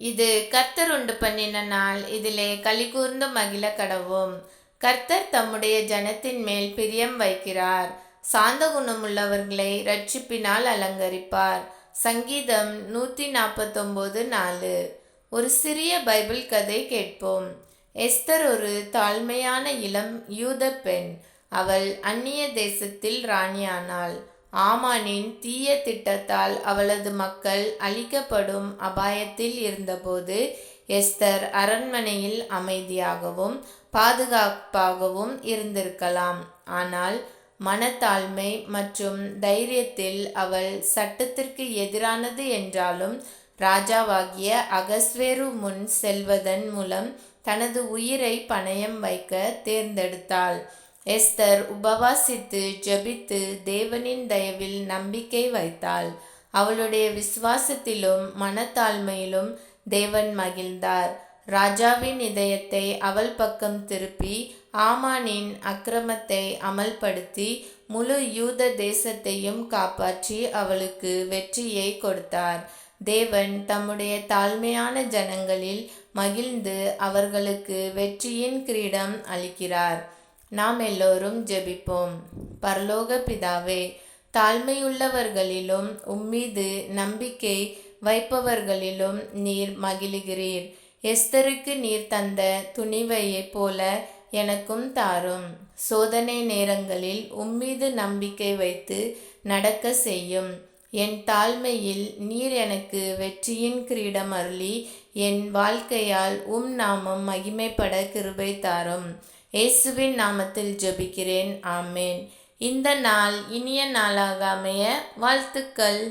இது கர்த்தர் உண்டு பண்ணின நாள், இதிலே களிகூர்ந்து மகிழ கடவோம். கர்த்தர் தம்முடைய ஜனத்தின் மேல் பிரியம் வைக்கிறார். சாந்த குணமுள்ளவர்களை இரட்சிப்பினால் அலங்கரிப்பார். சங்கீதம் 149:4. ஒரு சிறிய பைபிள் கதை கேட்போம். எஸ்தர் ஒரு தாழ்மையான இளம் யூத பெண். அவள் அந்நிய தேசத்தில் ராணியானாள். ஆமானின் தீய திட்டத்தால் அவளது மக்கள் அழிக்கப்படும் அபாயத்தில் இருந்தபோது எஸ்தர் அரண்மனையில் அமைதியாகவும் பாதுகாப்பாகவும் இருந்திருக்கலாம். ஆனால் மனத்தாழ்மை மற்றும் தைரியத்தில் அவள் சட்டத்திற்கு எதிரானது என்றாலும் ராஜாவாகிய அகஸ்வேரு முன் செல்வதன் மூலம் தனது உயிரை பணயம் வைக்க தேர்ந்தெடுத்தாள். எஸ்தர் உபவாசித்து ஜெபித்து தேவனின் தயவில் நம்பிக்கை வைத்தாள். அவளுடைய விசுவாசத்திலும் மனத்தாழ்மையிலும் தேவன் மகிழ்ந்தார். ராஜாவின் இதயத்தை அவள் பக்கம் திருப்பி ஆமானின் அக்கிரமத்தை அமல்படுத்தி முழு யூத தேசத்தையும் காப்பாற்றி அவளுக்கு வெற்றியை கொடுத்தார். தேவன் தம்முடைய தாழ்மையான ஜனங்களில் மகிழ்ந்து அவர்களுக்கு வெற்றியின் கிரீடம் அளிக்கிறார். நாம் எல்லோரும் ஜெபிப்போம். பரலோக பிதாவே, தாழ்மையுள்ளவர்களிலும் உம்மீது நம்பிக்கை வைப்பவர்களிலும் நீர் மகிழுகிறீர். எஸ்தருக்கு நீர் தந்த துணிவையைப் போல எனக்கும் தாரும். சோதனை நேரங்களில் உம்மீது நம்பிக்கை வைத்து நடக்க செய்யும். என் தாழ்மையில் நீர் எனக்கு வெற்றியின் கிரீடம் அருளி என் வாழ்க்கையால் நாமம் மகிமைப்பட கிருபை தாரும். இயேசுவின் நாமத்தில் ஜெபிக்கிறேன். ஆமேன். இந்த நாள் இனிய நாளாக அமைய வாழ்த்துக்கள்.